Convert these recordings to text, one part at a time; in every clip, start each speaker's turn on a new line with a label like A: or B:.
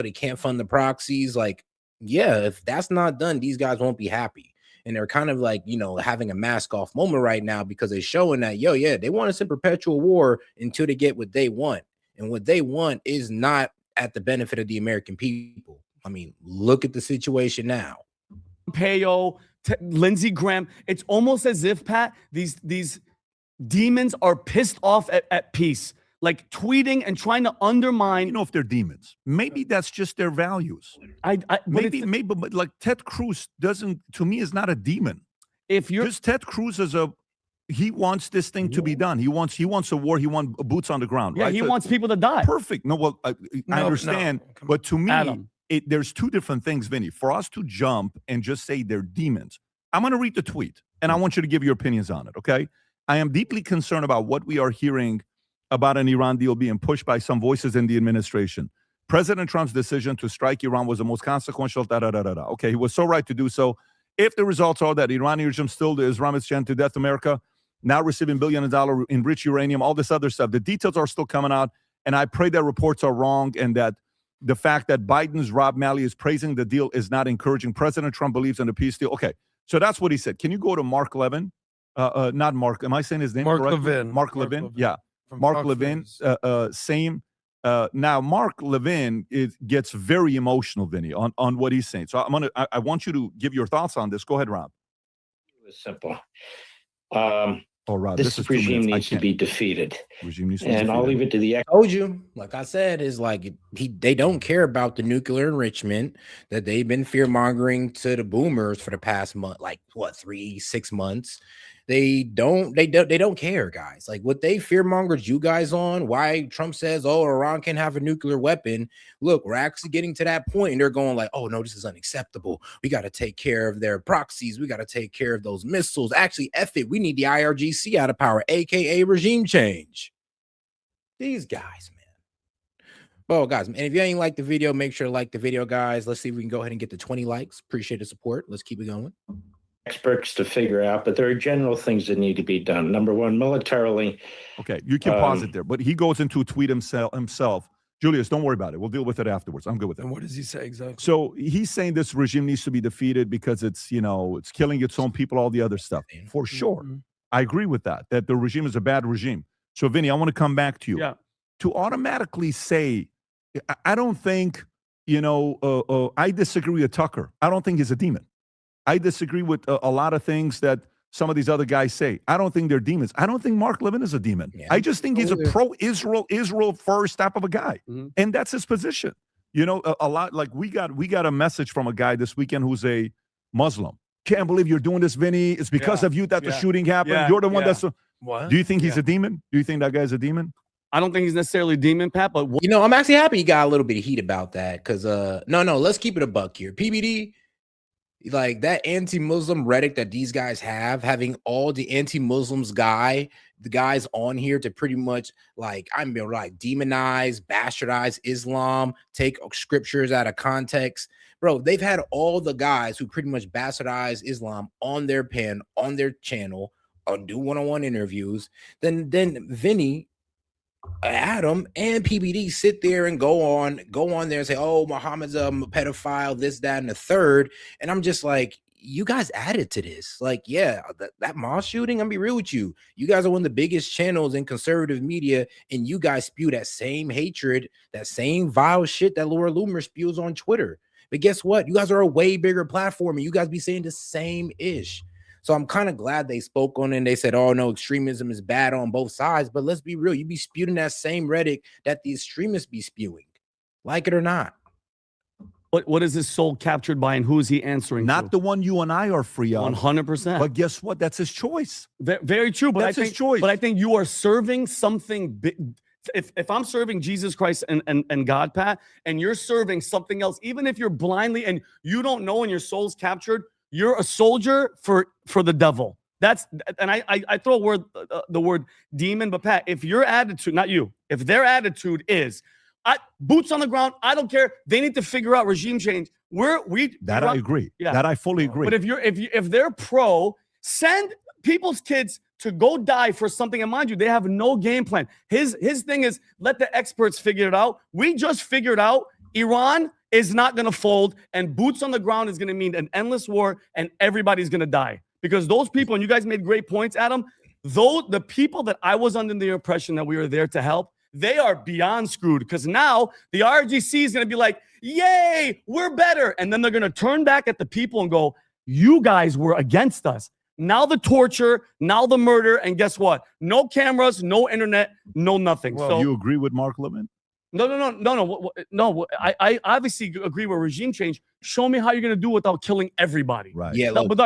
A: they can't fund the proxies. Like, yeah, if that's not done, these guys won't be happy. And they're kind of like, you know, having a mask off moment right now because they're showing that, yo, yeah, they want us in perpetual war until they get what they want. And what they want is not at the benefit of the American people. I mean, look at the situation now.
B: Pompeo, Lindsey Graham. It's almost as if, Pat, these demons are pissed off at peace, like tweeting and trying to undermine.
C: You know, if they're demons, maybe that's just their values. Maybe, but like Ted Cruz doesn't, to me, is not a demon.
B: If you're
C: just Ted Cruz he wants this thing to be done. He wants a war. He wants boots on the ground.
B: Yeah,
C: right?
B: he wants people to die.
C: Perfect. No, well, I understand, but to me, there's two different things, Vinny. For us to jump and just say they're demons, I'm going to read the tweet, and I want you to give your opinions on it. Okay, I am deeply concerned about what we are hearing about an Iran deal being pushed by some voices in the administration. President Trump's decision to strike Iran was the most consequential, Okay, he was so right to do so. If the results are that Iranian regime still the Islamist chant to death America, now receiving billions of dollars in rich uranium, all this other stuff, the details are still coming out, and I pray that reports are wrong and that the fact that Biden's Rob Malley is praising the deal is not encouraging. President Trump believes in the peace deal. Okay, so that's what he said. Can you go to Mark Levin? Not Mark. Am I saying his name correctly?
D: Levin.
C: Mark Levin. Yeah. Mark Levin, same. Now, Mark Levin gets very emotional, Vinny, on what he's saying. So I want you to give your thoughts on this. Go ahead, Rob.
E: It was simple.
C: Rob,
E: this regime needs to be defeated. I'll leave it to the.
A: I told you, like I said, is like they don't care about the nuclear enrichment that they've been fear mongering to the boomers for the past month, like what 3-6 months. They don't care, guys. Like what they fear mongered you guys on, why Trump says, oh, Iran can have a nuclear weapon. Look, we're actually getting to that point and they're going like, oh no, this is unacceptable. We got to take care of their proxies. We got to take care of those missiles. Actually, F it. We need the IRGC out of power, aka regime change. These guys, man. Well, guys, and if you ain't like the video, make sure to like the video, guys. Let's see if we can go ahead and get to 20 likes. Appreciate the support. Let's keep it going.
E: Experts to figure out, but there are general things that need to be done. Number one, militarily.
C: Okay, you can pause it there, but he goes into a tweet himself. Julius, don't worry about it. We'll deal with it afterwards. I'm good with it.
D: And what does he say exactly?
C: So he's saying this regime needs to be defeated because it's, you know, it's killing its own people, all the other stuff. For sure. I agree with that the regime is a bad regime. So, Vinny, I want to come back to you.
B: Yeah.
C: To automatically say, I don't think, you know, I disagree with Tucker. I don't think he's a demon. I disagree with a lot of things that some of these other guys say. I don't think they're demons. I don't think Mark Levin is a demon. Yeah. I just think he's a pro-Israel first type of a guy. And that's his position. You know, a lot like we got a message from a guy this weekend who's a Muslim. Can't believe you're doing this, Vinny. It's because of you that the shooting happened. You're the one that's
D: what?
C: Do you think he's a demon? Do you think that guy's a demon?
B: I don't think he's necessarily a demon, Pat, but
A: you know, I'm actually happy he got a little bit of heat about that because no, let's keep it a buck here. PBD, like that anti-Muslim rhetoric that these guys have, having all the anti-Muslims the guys on here to pretty much like, I'm being like demonize, bastardize Islam, take scriptures out of context. Bro, they've had all the guys who pretty much bastardize Islam on their pen, on their channel, or do one-on-one interviews. Then Vinny, Adam, and PBD sit there and go on there and say, oh, Muhammad's a pedophile, this, that, and the third. And I'm just like, you guys added to this. Like, yeah, that mosque shooting, I'm gonna be real with you. You guys are one of the biggest channels in conservative media, and you guys spew that same hatred, that same vile shit that Laura Loomer spews on Twitter. But guess what? You guys are a way bigger platform, and you guys be saying the same ish. So I'm kind of glad they spoke on it and they said, oh, no, extremism is bad on both sides. But let's be real. You be spewing that same rhetoric that the extremists be spewing, like it or not.
B: What is his soul captured by and who is he answering
C: Not
B: to?
C: the one you and I are free on.
B: 100%.
C: But guess what? That's his choice.
B: Very true. But
C: That's his choice.
B: But I think you are serving something big. If I'm serving Jesus Christ and God, Pat, and you're serving something else, even if you're blindly and you don't know and your soul's captured, you're a soldier for the devil. That's, and I throw the word demon, but Pat, if your attitude, not you, if their attitude is boots on the ground, I don't care. They need to figure out regime change.
C: I agree. Yeah. That I fully agree.
B: But if they're pro, send people's kids to go die for something. And mind you, they have no game plan. His thing is let the experts figure it out. We just figured out Iran is not going to fold, and boots on the ground is going to mean an endless war, and everybody's going to die. Because those people, and you guys made great points, Adam, though the people that I was under the impression that we were there to help, they are beyond screwed. Because now the RGC is going to be like, yay, we're better. And then they're going to turn back at the people and go, you guys were against us. Now the torture, now the murder, and guess what? No cameras, no internet, no nothing.
C: Well,
B: so
C: you agree with Mark Levin?
B: No. I obviously agree with regime change. Show me how you're going to do it without killing everybody.
C: Right.
A: Yeah.
B: No, but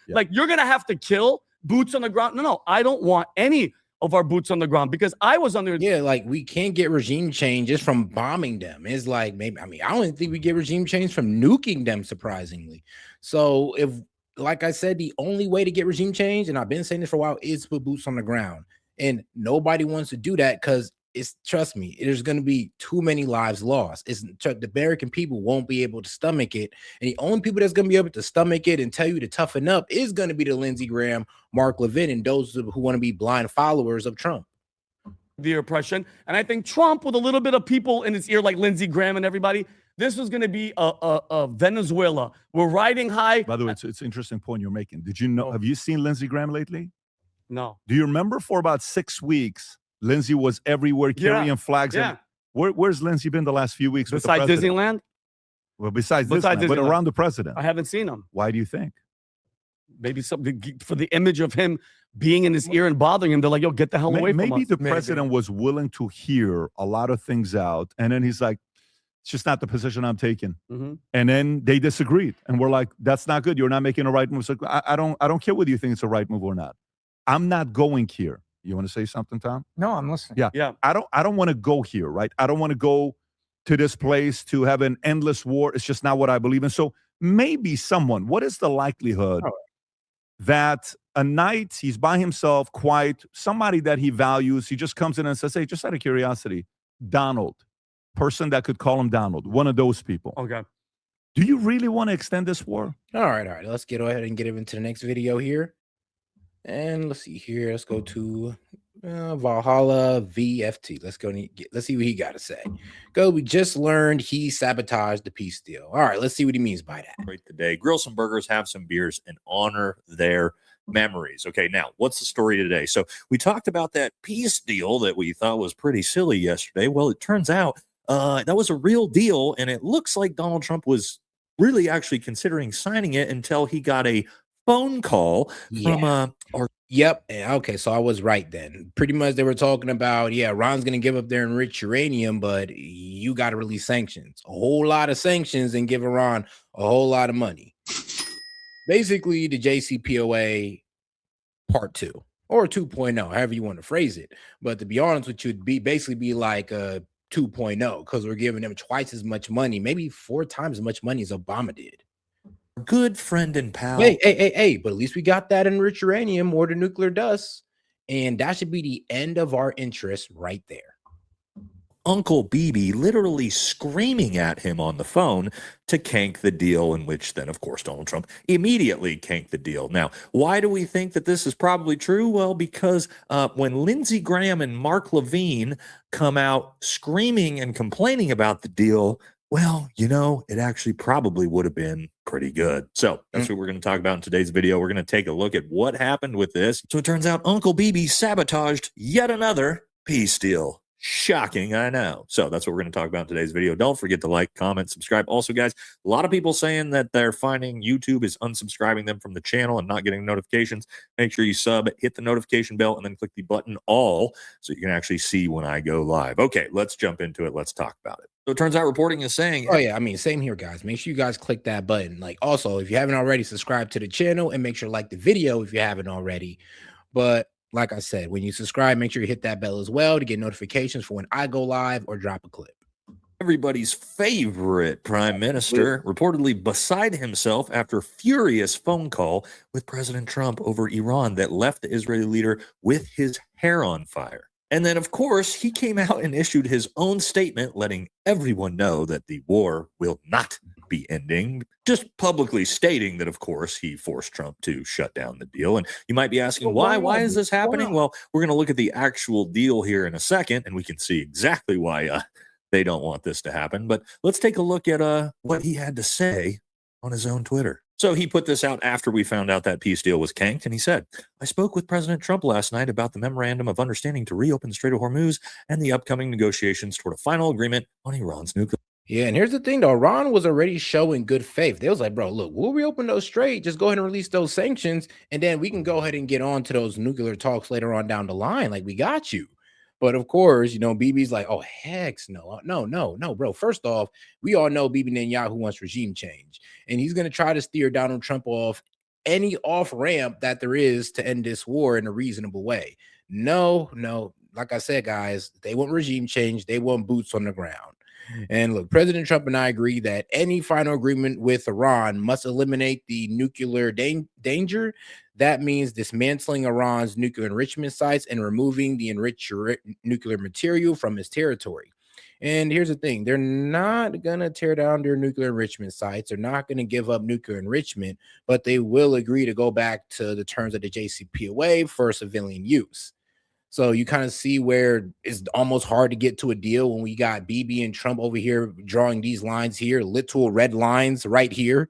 B: like you're going to have to kill boots on the ground. No, I don't want any of our boots on the ground because I was under.
A: Yeah, like we can't get regime change just from bombing them. It's like maybe, I mean, I don't think we get regime change from nuking them, surprisingly. So if, like I said, the only way to get regime change, and I've been saying this for a while, is to put boots on the ground. And nobody wants to do that because it's, trust me, there's going to be too many lives lost. It's the American people won't be able to stomach it. And the only people that's going to be able to stomach it and tell you to toughen up is going to be the Lindsey Graham, Mark Levin, and those who want to be blind followers of Trump.
B: The oppression. And I think Trump, with a little bit of people in his ear, like Lindsey Graham and everybody, this was going to be a Venezuela. We're riding high.
C: By the way, it's an interesting point you're making. Did you know, have you seen Lindsey Graham lately?
B: No.
C: Do you remember for about 6 weeks, Lindsey was everywhere carrying flags?
B: Yeah.
C: And where's Lindsey been the last few weeks?
B: Besides Disneyland?
C: Well, besides Disneyland, but around the president.
B: I haven't seen him.
C: Why do you think?
B: Maybe something for the image of him being in his ear and bothering him. They're like, yo, get the hell away from us.
C: Maybe the president was willing to hear a lot of things out. And then he's like, it's just not the position I'm taking.
B: Mm-hmm.
C: And then they disagreed. And we're like, that's not good. You're not making a right move. So I don't care whether you think it's a right move or not. I'm not going here. You want to say something, Tom?
D: No, I'm listening.
B: Yeah.
C: I don't want to go here, right? I don't want to go to this place to have an endless war. It's just not what I believe in. So maybe someone, what is the likelihood that a night he's by himself, quiet, somebody that he values, he just comes in and says, hey, just out of curiosity, Donald, person that could call him Donald, one of those people.
B: Okay.
C: Do you really want to extend this war?
A: All right. Let's go ahead and get into the next video here. And let's see here. Let's go to Valhalla VFT. Let's see what he got to say. We just learned he sabotaged the peace deal. All right, let's see what he means by that.
F: Right today, grill some burgers, have some beers, and honor their memories. Okay, now what's the story today? So we talked about that peace deal that we thought was pretty silly yesterday. Well, it turns out that was a real deal, and it looks like Donald Trump was really actually considering signing it until he got a phone call from
A: Yep. Okay, so I was right then. Pretty much they were talking about, Iran's going to give up their enriched uranium, but you got to release sanctions. A whole lot of sanctions and give Iran a whole lot of money. Basically, the JCPOA part 2 or 2.0, however you want to phrase it. But to be honest with you, it'd basically be like a 2.0 because we're giving them twice as much money, maybe 4 times as much money as Obama did.
F: Good friend and pal.
A: Hey, but at least we got that enriched uranium or the nuclear dust, and that should be the end of our interest right there.
F: Uncle BB literally screaming at him on the phone to cank the deal, in which then, of course, Donald Trump immediately canked the deal. Now, why do we think that this is probably true? Well, because when Lindsey Graham and Mark Levin come out screaming and complaining about the deal, well, it actually probably would have been pretty good. So that's what we're going to talk about in today's video. We're going to take a look at what happened with this. So it turns out Uncle BB sabotaged yet another peace deal. Shocking, I know. So that's what we're going to talk about in today's video. Don't forget to like, comment, subscribe. Also, guys, a lot of people saying that they're finding YouTube is unsubscribing them from the channel and not getting notifications. Make sure you sub, hit the notification bell, and then click the button all so you can actually see when I go live. Okay, let's jump into it. Let's talk about it. So it turns out reporting is saying...
A: Oh, yeah. I mean, same here, guys. Make sure you guys click that button. Like, also, if you haven't already, subscribe to the channel and make sure to like the video if you haven't already. But like I said, when you subscribe, make sure you hit that bell as well to get notifications for when I go live or drop a clip.
F: Everybody's favorite prime minister reportedly beside himself after a furious phone call with President Trump over Iran that left the Israeli leader with his hair on fire. And then, of course, he came out and issued his own statement letting everyone know that the war will not be ending, just publicly stating that, of course, he forced Trump to shut down the deal. And you might be asking, why is this happening? Well, we're going to look at the actual deal here in a second, and we can see exactly why They don't want this to happen. But let's take a look at what he had to say on his own Twitter. So he put this out after we found out that peace deal was canked, and he said, I spoke with President Trump last night about the memorandum of understanding to reopen the Strait of Hormuz and the upcoming negotiations toward a final agreement on Iran's nuclear.
A: Yeah, and here's the thing, though. Iran was already showing good faith. They was like, bro, look, we'll reopen those straight. Just go ahead and release those sanctions, and then we can go ahead and get on to those nuclear talks later on down the line. Like, we got you. But of course, you know, BB's like, oh, heck no, bro. First off, we all know Bibi Netanyahu wants regime change, and he's going to try to steer Donald Trump off any off ramp that there is to end this war in a reasonable way. No, like I said, guys, they want regime change. They want boots on the ground. And look, President Trump and I agree that any final agreement with Iran must eliminate the nuclear danger. That means dismantling Iran's nuclear enrichment sites and removing the enriched nuclear material from its territory. And here's the thing, they're not going to tear down their nuclear enrichment sites. They're not going to give up nuclear enrichment, but they will agree to go back to the terms of the JCPOA for civilian use. So you kind of see where it's almost hard to get to a deal when we got BB and Trump over here drawing these lines here, literal red lines right here.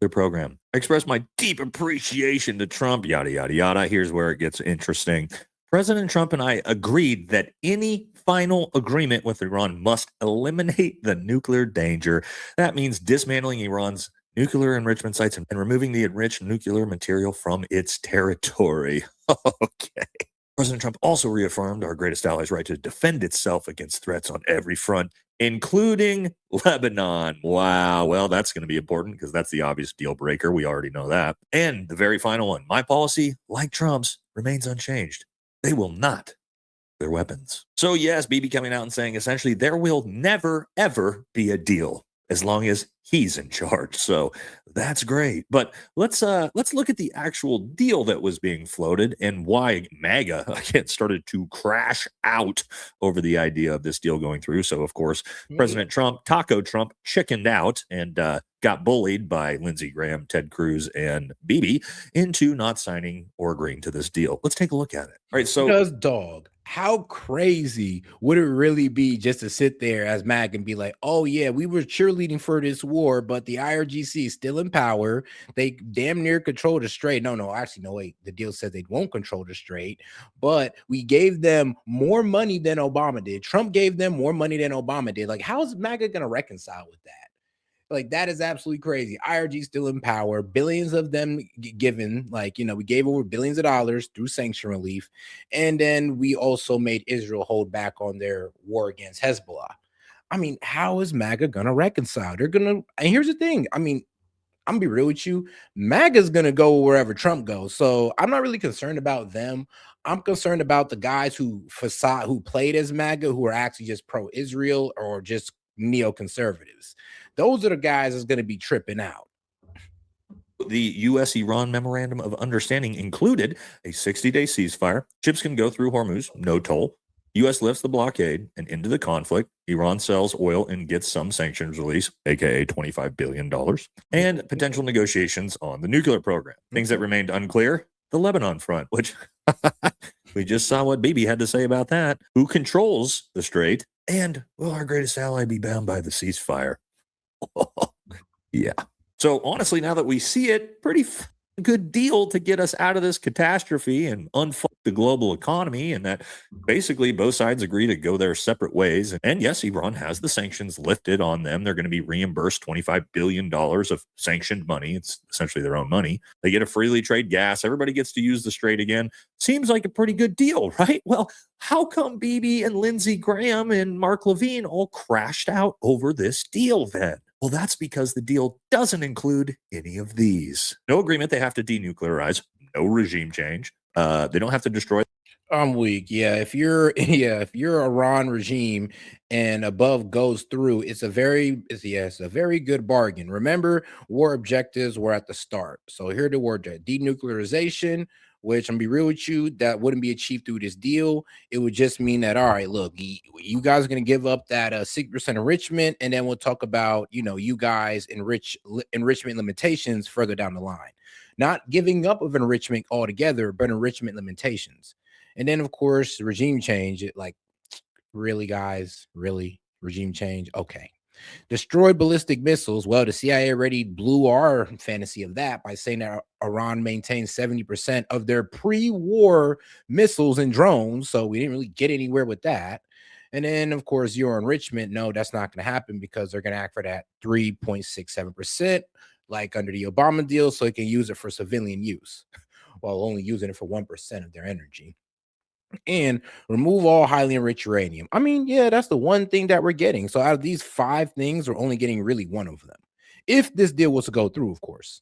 F: Their program. I express my deep appreciation to Trump, yada, yada, yada. Here's where it gets interesting. President Trump and I agreed that any final agreement with Iran must eliminate the nuclear danger. That means dismantling Iran's nuclear enrichment sites and removing the enriched nuclear material from its territory. Okay. President Trump also reaffirmed our greatest ally's right to defend itself against threats on every front, including Lebanon. Wow. Well, that's going to be important because that's the obvious deal breaker. We already know that. And the very final one, my policy, like Trump's, remains unchanged. They will not their weapons. So yes, Bibi coming out and saying essentially there will never, ever be a deal as long as he's in charge. So that's great. But let's look at the actual deal that was being floated and why MAGA again started to crash out over the idea of this deal going through. So of course, President Trump, Taco Trump, chickened out and got bullied by Lindsey Graham, Ted Cruz, and Bibi into not signing or agreeing to this deal. Let's take a look at it. All right. So
A: because dog, how crazy would it really be just to sit there as MAG and be like, oh yeah, we were cheerleading for this war, but the IRGC is still in power. They damn near control the strait. No, actually, no, wait. The deal says they won't control the strait, but we gave them more money than Obama did. Trump gave them more money than Obama did. Like, how is MAGA going to reconcile with that? Like, that is absolutely crazy. IRG still in power, billions of them given, like, you know, we gave over billions of dollars through sanction relief. And then we also made Israel hold back on their war against Hezbollah. I mean, how is MAGA going to reconcile? They're going to, and here's the thing. I mean, I'm gonna be real with you. MAGA's going to go wherever Trump goes. So I'm not really concerned about them. I'm concerned about the guys who played as MAGA, who are actually just pro-Israel or just neoconservatives. Those are the guys that's going to be tripping out.
F: The U.S.-Iran Memorandum of Understanding included a 60-day ceasefire. Ships can go through Hormuz, no toll. U.S. lifts the blockade and into the conflict. Iran sells oil and gets some sanctions release, aka $25 billion, and potential negotiations on the nuclear program. Things that remained unclear, the Lebanon front, which we just saw what Bibi had to say about that. Who controls the strait? And will our greatest ally be bound by the ceasefire? Yeah. So honestly, now that we see it, pretty good deal to get us out of this catastrophe and unfuck the global economy, and that basically both sides agree to go their separate ways. And yes, Iran has the sanctions lifted on them. They're going to be reimbursed $25 billion of sanctioned money. It's essentially their own money. They get to freely trade gas. Everybody gets to use the strait again. Seems like a pretty good deal, right? Well, how come Bibi and Lindsey Graham and Mark Levine all crashed out over this deal then? Well, that's because the deal doesn't include any of these. No agreement they have to denuclearize, no regime change. They don't have to destroy.
A: I'm weak. Yeah, if you're Iran regime and above goes through, it's a very good bargain. Remember, war objectives were at the start. So here the word denuclearization, which I'm be real with you, that wouldn't be achieved through this deal. It would just mean that, all right, look, you guys are going to give up that 6% enrichment, and then we'll talk about, you guys enrichment limitations further down the line. Not giving up of enrichment altogether, but enrichment limitations. And then, of course, regime change. Like, really, guys, really. regime change. Okay. Destroy ballistic missiles. Well, the CIA already blew our fantasy of that by saying that Iran maintains 70% of their pre-war missiles and drones. So we didn't really get anywhere with that. And then, of course, your enrichment. No, that's not going to happen because they're going to act for that 3.67%, like under the Obama deal, so they can use it for civilian use while only using it for 1% of their energy. And remove all highly enriched uranium. I mean, yeah, that's the one thing that we're getting. So out of these 5 things, we're only getting really one of them. If this deal was to go through, of course.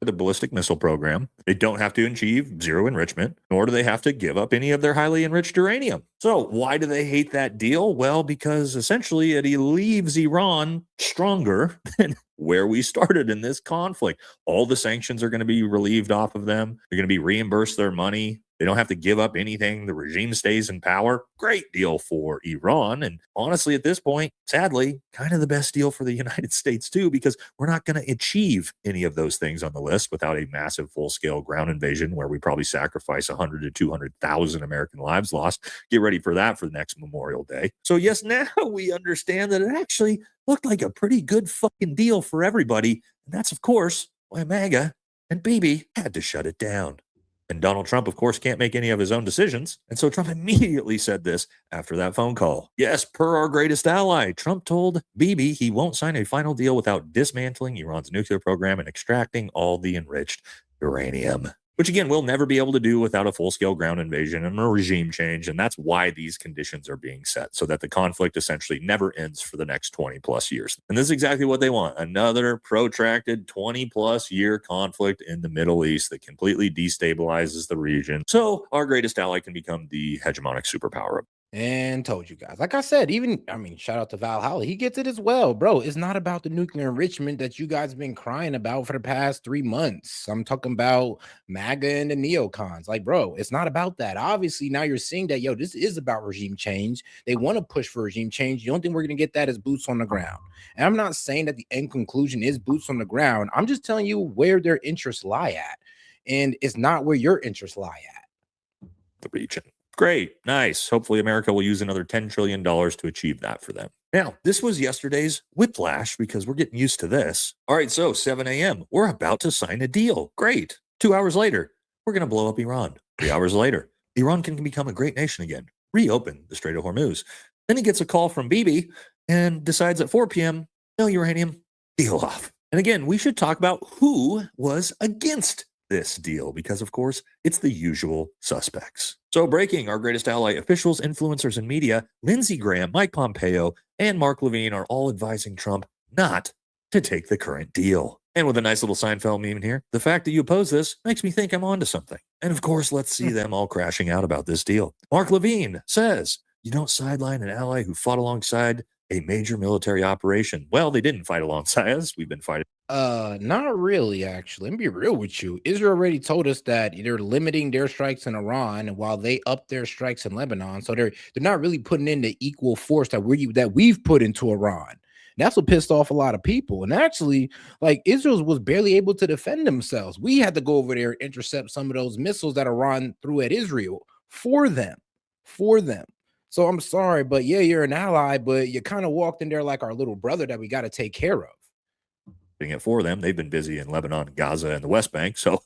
F: The ballistic missile program, they don't have to achieve zero enrichment, nor do they have to give up any of their highly enriched uranium. So why do they hate that deal? Well, because essentially it leaves Iran stronger than where we started in this conflict. All the sanctions are going to be relieved off of them. They're going to be reimbursed their money. They don't have to give up anything. The regime stays in power. Great deal for Iran. And honestly, at this point, sadly, kind of the best deal for the United States too, because we're not going to achieve any of those things on the list without a massive full-scale ground invasion where we probably sacrifice 100 to 200,000 American lives lost. Get ready for that for the next Memorial Day. So yes, now we understand that it actually looked like a pretty good fucking deal for everybody. And that's, of course, why MAGA and Bibi had to shut it down. And Donald Trump, of course, can't make any of his own decisions. And so Trump immediately said this after that phone call. Yes, per our greatest ally, Trump told Bibi he won't sign a final deal without dismantling Iran's nuclear program and extracting all the enriched uranium. Which, again, we'll never be able to do without a full-scale ground invasion and a regime change. And that's why these conditions are being set, so that the conflict essentially never ends for the next 20-plus years. And this is exactly what they want. Another protracted 20-plus year conflict in the Middle East that completely destabilizes the region. So our greatest ally can become the hegemonic superpower.
A: And told you guys, like I said, shout out to Valhalla. He gets it as well, bro. It's not about the nuclear enrichment that you guys have been crying about for the past 3 months. I'm talking about MAGA and the neocons. Like, bro, it's not about that. Obviously, now you're seeing that, this is about regime change. They want to push for regime change. You don't think we're going to get that as boots on the ground. And I'm not saying that the end conclusion is boots on the ground. I'm just telling you where their interests lie at. And it's not where your interests lie at.
F: The region. Great. Nice. Hopefully America will use another $10 trillion to achieve that for them. Now, this was yesterday's whiplash because we're getting used to this. All right, so 7 a.m., we're about to sign a deal. Great. 2 hours later, we're going to blow up Iran. 3 hours later, Iran can become a great nation again. Reopen the Strait of Hormuz. Then he gets a call from Bibi and decides at 4 p.m., no uranium, deal off. And again, we should talk about who was against this deal because, of course, it's the usual suspects. So breaking, our greatest ally officials, influencers, and media, Lindsey Graham, Mike Pompeo, and Mark Levine are all advising Trump not to take the current deal. And with a nice little Seinfeld meme here, the fact that you oppose this makes me think I'm onto something. And of course, let's see them all crashing out about this deal. Mark Levine says, you don't sideline an ally who fought alongside a major military operation. Well, they didn't fight alongside us. We've been fighting.
A: Not really, actually. Let me be real with you. Israel already told us that they're limiting their strikes in Iran while they up their strikes in Lebanon. So they're not really putting in the equal force that we've put into Iran. And that's what pissed off a lot of people. And actually, like, Israel was barely able to defend themselves. We had to go over there and intercept some of those missiles that Iran threw at Israel for them. So I'm sorry, but yeah, you're an ally, but you kind of walked in there like our little brother that we got to take care of.
F: It for them. They've been busy in Lebanon, Gaza, and the West Bank. So,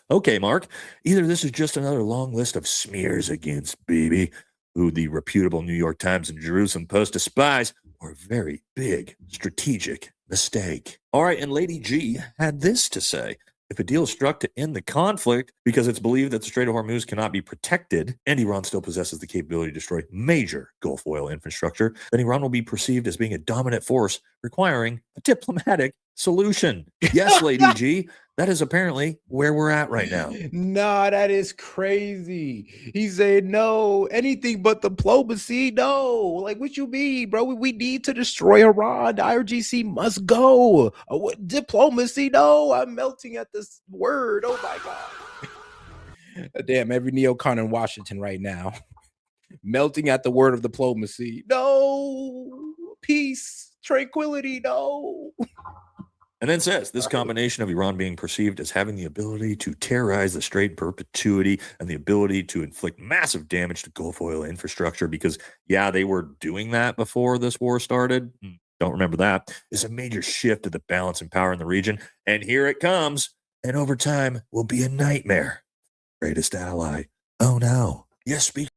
F: okay, Mark, either this is just another long list of smears against Bibi, who the reputable New York Times and Jerusalem Post despise, or a very big strategic mistake. All right, and Lady G had this to say. If a deal is struck to end the conflict because it's believed that the Strait of Hormuz cannot be protected and Iran still possesses the capability to destroy major Gulf oil infrastructure, then Iran will be perceived as being a dominant force requiring a diplomatic solution. Yes, Lady G, that is apparently where we're at right now.
A: Nah, that is crazy. He said no, anything but diplomacy. No, like what you mean, bro? We need to destroy Iran. The IRGC must go. Diplomacy? No, I'm melting at this word. Oh my god. Damn, every neocon in Washington right now melting at the word of diplomacy. No, peace, tranquility. No.
F: And then says this combination of Iran being perceived as having the ability to terrorize the Strait in perpetuity and the ability to inflict massive damage to Gulf oil infrastructure, because, yeah, they were doing that before this war started. Don't remember that. Is a major shift of the balance and power in the region. And here it comes. And over time will be a nightmare. Greatest ally. Oh, no. Yes, speak.